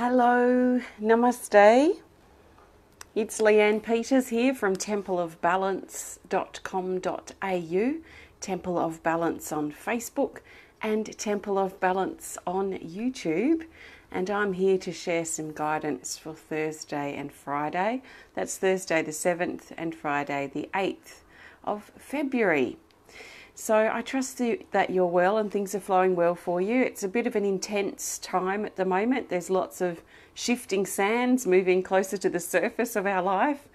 Hello, namaste. It's Leanne Peters here from templeofbalance.com.au, Temple of Balance on Facebook and Temple of Balance on YouTube. And I'm here to share some guidance for Thursday and Friday. That's Thursday the 7th and Friday the 8th of February. So I trust that you're well and things are flowing well for you. It's a bit of an intense time at the moment. There's lots of shifting sands moving closer to the surface of our life,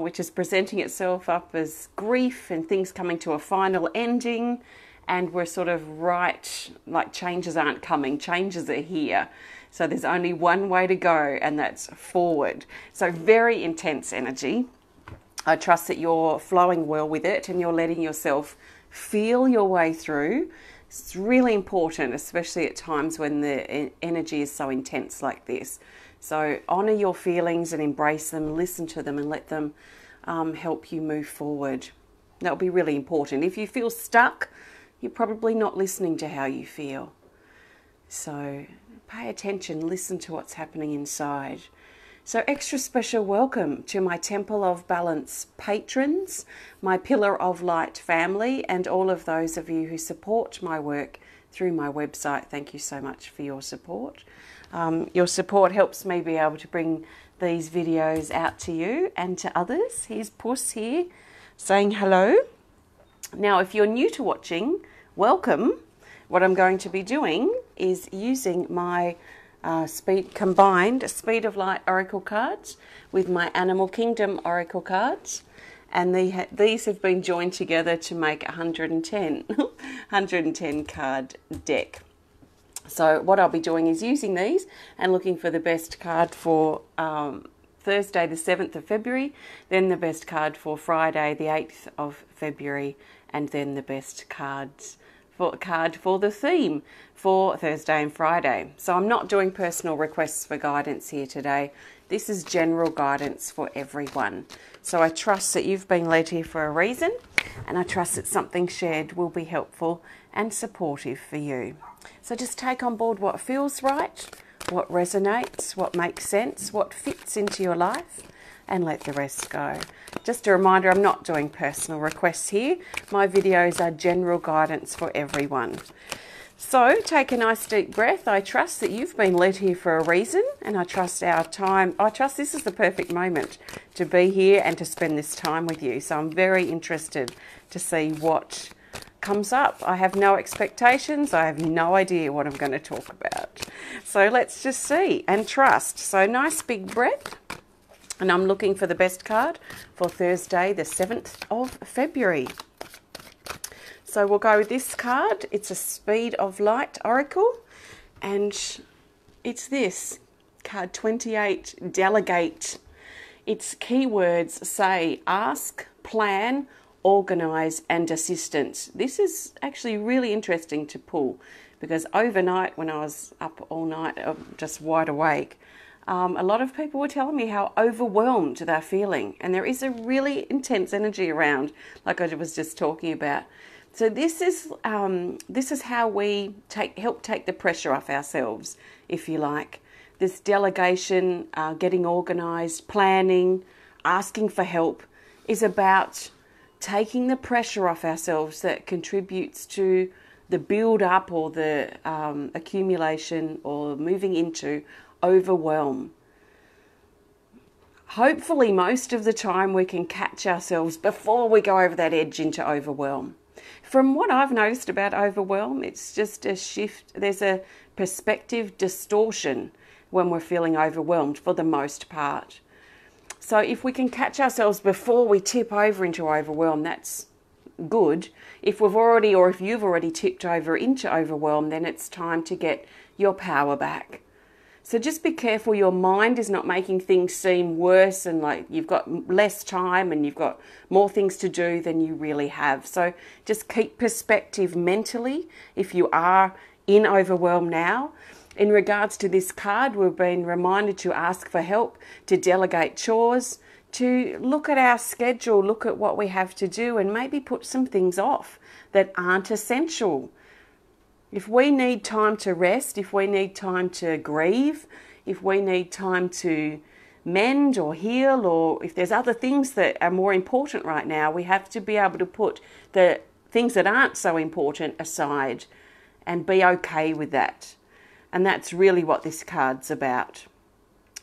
which is presenting itself up as grief and things coming to a final ending. And we're sort of like changes aren't coming, changes are here. So there's only one way to go, and that's forward. So very intense energy. I trust that you're flowing well with it and you're letting yourself feel your way through. It's really important, especially at times when the energy is so intense like this. So honor your feelings and embrace them, listen to them and let them help you move forward. That'll be really important. If you feel stuck, you're probably not listening to how you feel. So pay attention, listen to what's happening inside. So extra special welcome to my Temple of Balance patrons, my Pillar of Light family, and all of those of you who support my work through my website. Thank you so much for your support. Your support helps me be able to bring these videos out to you and to others. Here's Puss here saying hello. Now, if you're new to watching, welcome. What I'm going to be doing is using my combined Speed of Light Oracle cards with my Animal Kingdom Oracle cards, and these have been joined together to make 110 card deck. So what I'll be doing is using these and looking for the best card for Thursday the 7th of February, then the best card for Friday the 8th of February, and then the best card for the theme for Thursday and Friday. So I'm not doing personal requests for guidance here today. This is general guidance for everyone. So I trust that you've been led here for a reason, and I trust that something shared will be helpful and supportive for you. So just take on board what feels right, what resonates, what makes sense, what fits into your life, and let the rest go. Just a reminder, I'm not doing personal requests here. My videos are general guidance for everyone. So take a nice deep breath. I trust that you've been led here for a reason, and I trust this is the perfect moment to be here and to spend this time with you. So I'm very interested to see what comes up. I have no expectations. I have no idea what I'm going to talk about. So let's just see and trust. So nice big breath. And I'm looking for the best card for Thursday, the 7th of February. So we'll go with this card. It's a Speed of Light Oracle. And it's this, card 28, Delegate. Its keywords say ask, plan, organise and assistance. This is actually really interesting to pull because overnight when I was up all night, just wide awake, a lot of people were telling me how overwhelmed they're feeling, and there is a really intense energy around, like I was just talking about. So this is how we help take the pressure off ourselves, if you like. This delegation, getting organised, planning, asking for help is about taking the pressure off ourselves that contributes to the build-up or the accumulation or moving into overwhelm. Hopefully most of the time we can catch ourselves before we go over that edge into overwhelm. From what I've noticed about overwhelm, it's just a shift. There's a perspective distortion when we're feeling overwhelmed for the most part. So if we can catch ourselves before we tip over into overwhelm, that's good. If you've already tipped over into overwhelm, then it's time to get your power back. So just be careful your mind is not making things seem worse and like you've got less time and you've got more things to do than you really have. So just keep perspective mentally if you are in overwhelm now. In regards to this card, we've been reminded to ask for help, to delegate chores, to look at our schedule, look at what we have to do and maybe put some things off that aren't essential. If we need time to rest, if we need time to grieve, if we need time to mend or heal, or if there's other things that are more important right now, we have to be able to put the things that aren't so important aside and be okay with that. And that's really what this card's about.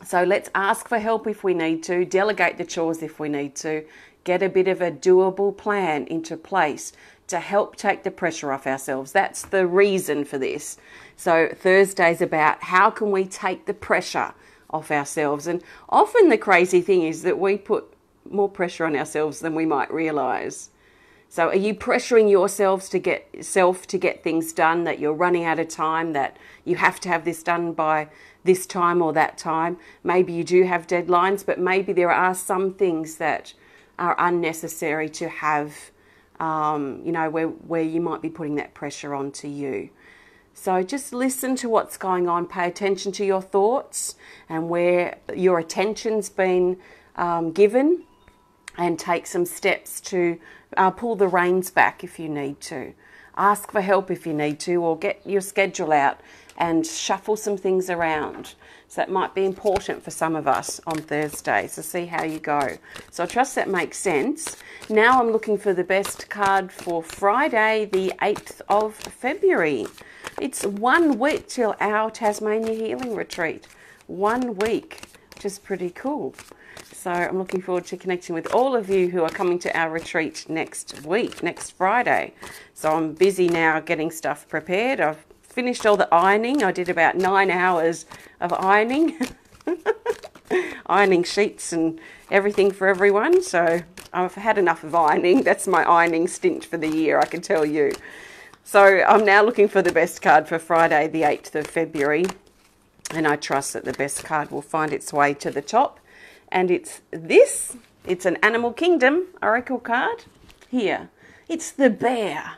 So let's ask for help if we need to, delegate the chores if we need to, get a bit of a doable plan into place to help take the pressure off ourselves. That's the reason for this. So Thursday's about how can we take the pressure off ourselves. And often the crazy thing is that we put more pressure on ourselves than we might realise. So are you pressuring yourselves to get things done, that you're running out of time, that you have to have this done by this time or that time? Maybe you do have deadlines, but maybe there are some things that are unnecessary to have, where you might be putting that pressure onto you. So just listen to what's going on, pay attention to your thoughts and where your attention's been given, and take some steps to pull the reins back if you need to. Ask for help if you need to, or get your schedule out and shuffle some things around. So that might be important for some of us on Thursday. So see how you go. So I trust that makes sense. Now I'm looking for the best card for Friday, the 8th of February. It's 1 week till our Tasmania Healing Retreat. 1 week, which is pretty cool. So I'm looking forward to connecting with all of you who are coming to our retreat next week, next Friday. So I'm busy now getting stuff prepared. I've finished all the ironing. I did about 9 hours of ironing, ironing sheets and everything for everyone. So I've had enough of ironing. That's my ironing stint for the year, I can tell you. So I'm now looking for the best card for Friday, the 8th of February. And I trust that the best card will find its way to the top. And it's this. It's an Animal Kingdom Oracle card here. It's the Bear,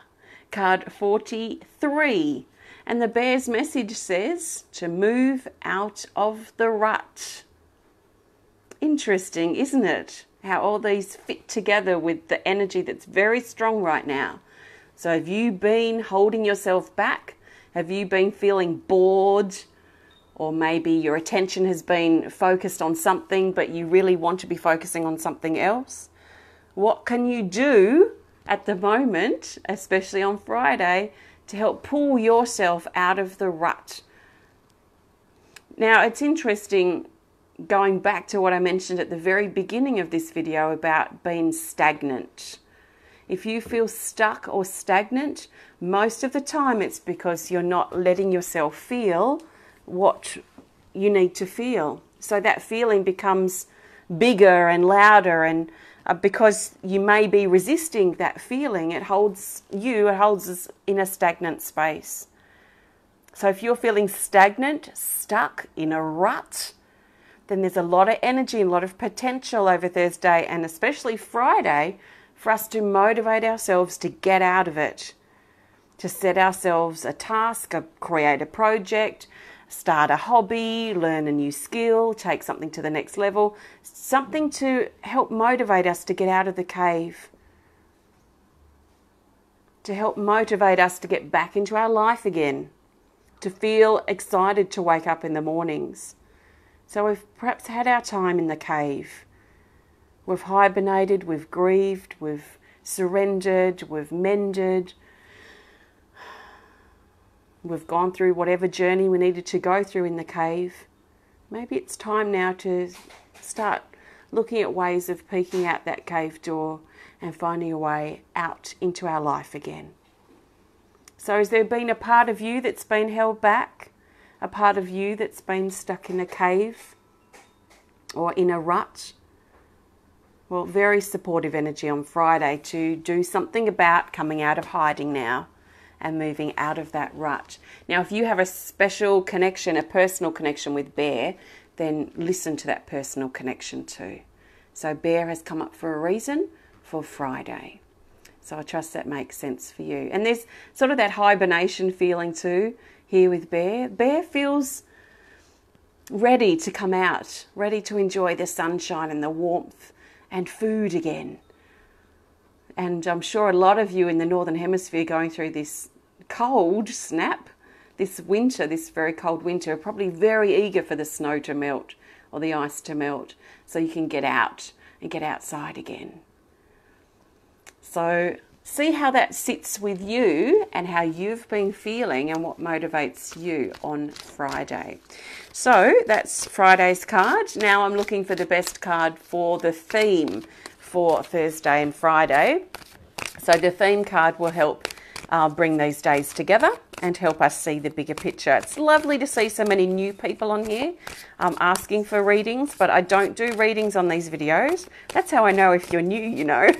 card 43. And the bear's message says to move out of the rut. Interesting, isn't it? How all these fit together with the energy that's very strong right now. So have you been holding yourself back? Have you been feeling bored? Or maybe your attention has been focused on something, but you really want to be focusing on something else? What can you do at the moment, especially on Friday, to help pull yourself out of the rut? Now, it's interesting, going back to what I mentioned at the very beginning of this video about being stagnant. If you feel stuck or stagnant, most of the time it's because you're not letting yourself feel what you need to feel. So that feeling becomes bigger and louder, and because you may be resisting that feeling, it holds us in a stagnant space. So if you're feeling stagnant, stuck in a rut, then there's a lot of energy and a lot of potential over Thursday and especially Friday for us to motivate ourselves to get out of it, to set ourselves a task, create a project, start a hobby, learn a new skill, take something to the next level, something to help motivate us to get out of the cave, to help motivate us to get back into our life again, to feel excited to wake up in the mornings. So we've perhaps had our time in the cave. We've hibernated, we've grieved, we've surrendered, we've mended. We've gone through whatever journey we needed to go through in the cave. Maybe it's time now to start looking at ways of peeking out that cave door and finding a way out into our life again. So has there been a part of you that's been held back? A part of you that's been stuck in a cave or in a rut? Well, very supportive energy on Friday to do something about coming out of hiding now and moving out of that rut. Now, if you have a special connection, a personal connection with Bear, then listen to that personal connection too. So Bear has come up for a reason for Friday. So I trust that makes sense for you. And there's sort of that hibernation feeling too here with Bear. Bear feels ready to come out, ready to enjoy the sunshine and the warmth and food again. And I'm sure a lot of you in the Northern Hemisphere going through this cold snap, this winter, this very cold winter, are probably very eager for the snow to melt or the ice to melt so you can get out and get outside again. So see how that sits with you and how you've been feeling and what motivates you on Friday. So that's Friday's card. Now I'm looking for the best card for the theme for Thursday and Friday. So the theme card will help bring these days together and help us see the bigger picture. It's lovely to see so many new people on here asking for readings, but I don't do readings on these videos. That's how I know if you're new, you know,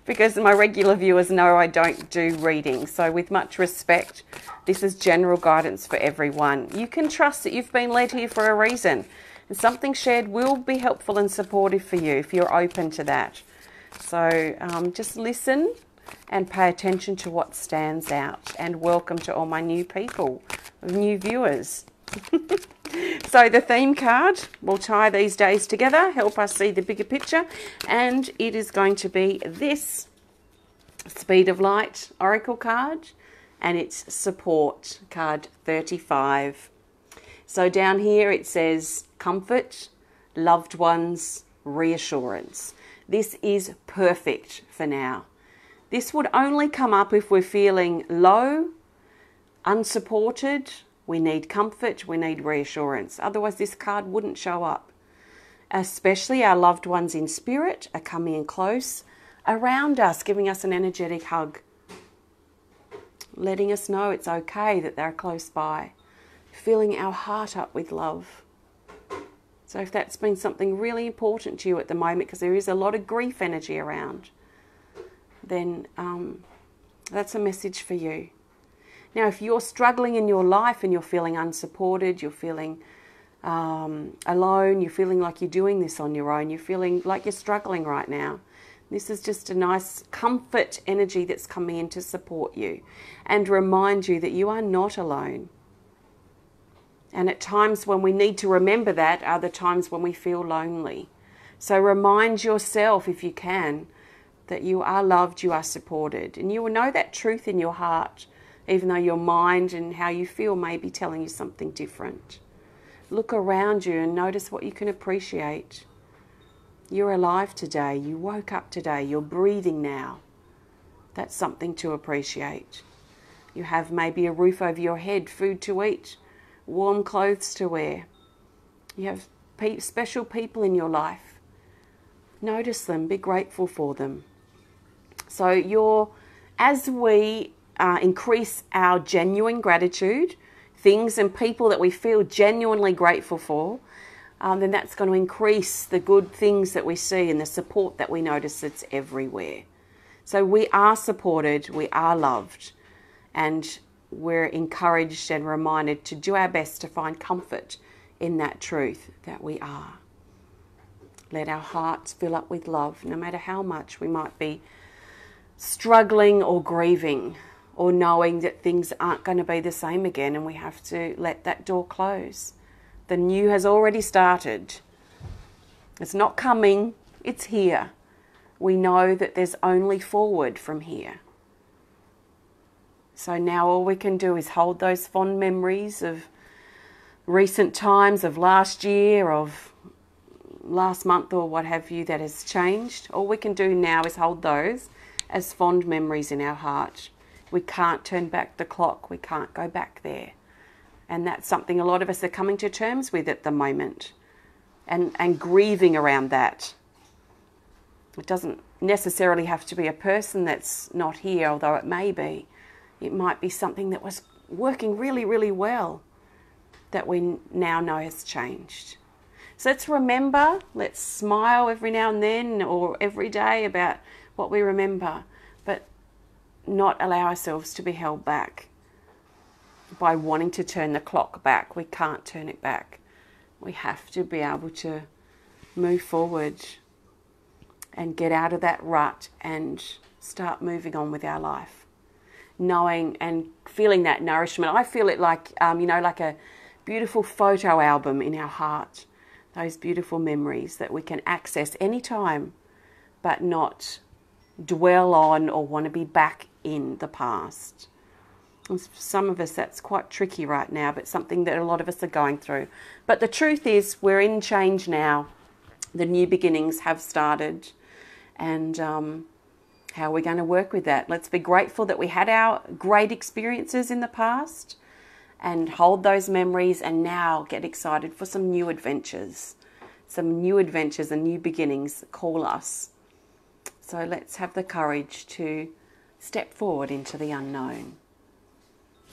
because my regular viewers know I don't do readings. So with much respect, this is general guidance for everyone. You can trust that you've been led here for a reason, and something shared will be helpful and supportive for you if you're open to that. So just listen and pay attention to what stands out. And welcome to all my new people, new viewers. So the theme card will tie these days together, help us see the bigger picture, and it is going to be this Speed of Light Oracle card, and it's support card 35. So down here it says comfort, loved ones, reassurance. This is perfect for now. This would only come up if we're feeling low, unsupported, we need comfort, we need reassurance. Otherwise this card wouldn't show up. Especially our loved ones in spirit are coming in close around us, giving us an energetic hug, letting us know it's okay that they're close by, filling our heart up with love. So if that's been something really important to you at the moment, because there is a lot of grief energy around, then that's a message for you. Now, if you're struggling in your life and you're feeling unsupported, you're feeling alone, you're feeling like you're doing this on your own, you're feeling like you're struggling right now, this is just a nice comfort energy that's coming in to support you and remind you that you are not alone. And at times when we need to remember that are the times when we feel lonely. So remind yourself, if you can, that you are loved, you are supported, and you will know that truth in your heart, even though your mind and how you feel may be telling you something different. Look around you and notice what you can appreciate. You're alive today, you woke up today, you're breathing now. That's something to appreciate. You have maybe a roof over your head, food to eat, warm clothes to wear. You have special people in your life. Notice them, be grateful for them. So as we increase our genuine gratitude, things and people that we feel genuinely grateful for, then that's going to increase the good things that we see and the support that we notice that's everywhere. So we are supported, we are loved, and we're encouraged and reminded to do our best to find comfort in that truth that we are. Let our hearts fill up with love, no matter how much we might be struggling or grieving or knowing that things aren't going to be the same again, and we have to let that door close. The new has already started. It's not coming, it's here. We know that there's only forward from here. So now all we can do is hold those fond memories of recent times, of last year, of last month or what have you that has changed. All we can do now is hold those as fond memories in our heart. We can't turn back the clock. We can't go back there. And that's something a lot of us are coming to terms with at the moment and grieving around that. It doesn't necessarily have to be a person that's not here, although it may be. It might be something that was working really, really well that we now know has changed. So let's remember, let's smile every now and then or every day about what we remember, but not allow ourselves to be held back by wanting to turn the clock back. We can't turn it back. We have to be able to move forward and get out of that rut and start moving on with our life. Knowing and feeling that nourishment. I feel it like, like a beautiful photo album in our heart. Those beautiful memories that we can access anytime, but not dwell on or want to be back in the past. And for some of us, that's quite tricky right now, but something that a lot of us are going through. But the truth is, we're in change now. The new beginnings have started. And how are we going to work with that? Let's be grateful that we had our great experiences in the past and hold those memories, and now get excited for some new adventures. Some new adventures and new beginnings call us. So let's have the courage to step forward into the unknown.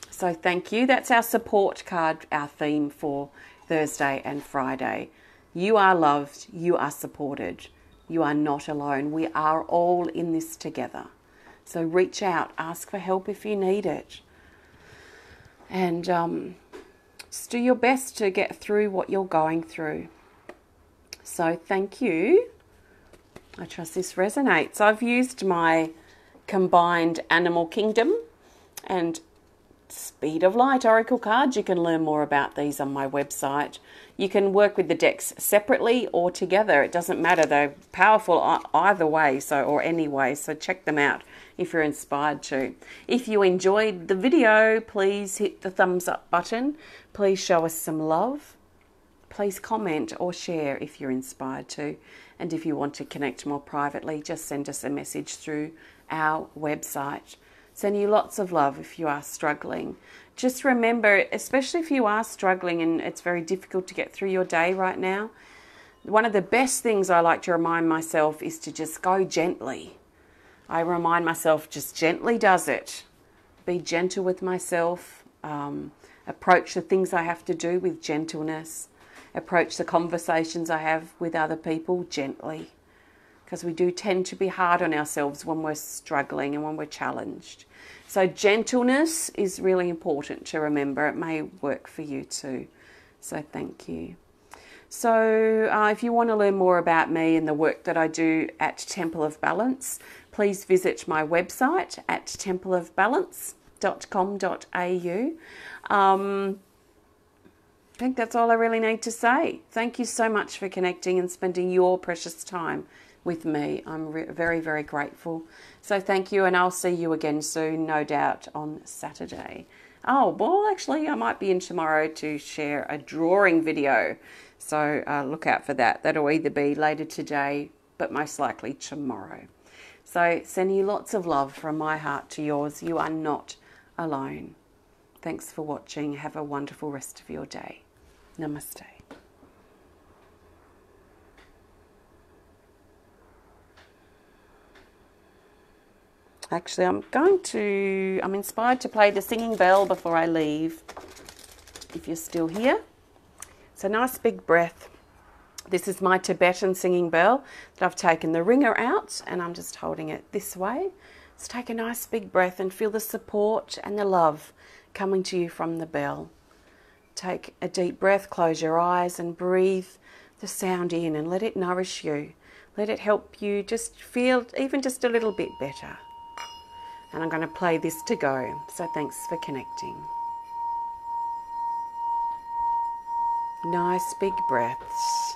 So thank you. That's our support card, our theme for Thursday and Friday. You are loved. You are supported. You are not alone. We are all in this together. So reach out. Ask for help if you need it. And just do your best to get through what you're going through. So thank you. I trust this resonates. I've used my combined Animal Kingdom and Speed of Light Oracle cards. You can learn more about these on my website. You can work with the decks separately or together. It doesn't matter. They're powerful either way, or any way. So check them out if you're inspired to. If you enjoyed the video, please hit the thumbs up button. Please show us some love. Please comment or share if you're inspired to. And if you want to connect more privately, just send us a message through our website. Send you lots of love if you are struggling. Just remember, especially if you are struggling and it's very difficult to get through your day right now, one of the best things I like to remind myself is to just go gently. I remind myself, just gently does it. Be gentle with myself. Approach the things I have to do with gentleness. Approach the conversations I have with other people gently. Because we do tend to be hard on ourselves when we're struggling and when we're challenged. So gentleness is really important to remember. It may work for you too. So thank you. So if you want to learn more about me and the work that I do at Temple of Balance, please visit my website at templeofbalance.com.au. I think that's all I really need to say. Thank you so much for connecting and spending your precious time with me. I'm very, very grateful. So thank you, and I'll see you again soon, no doubt, on Saturday. Oh, well, actually, I might be in tomorrow to share a drawing video. So look out for that. That'll either be later today, but most likely tomorrow. So sending you lots of love from my heart to yours. You are not alone. Thanks for watching. Have a wonderful rest of your day. Namaste. Actually, I'm inspired to play the singing bell before I leave, if you're still here. So nice big breath. This is my Tibetan singing bell that I've taken the ringer out and I'm just holding it this way. Let's take a nice big breath and feel the support and the love coming to you from the bell. Take a deep breath, close your eyes and breathe the sound in and let it nourish you. Let it help you just feel even just a little bit better. And I'm going to play this to go. So thanks for connecting. Nice big breaths.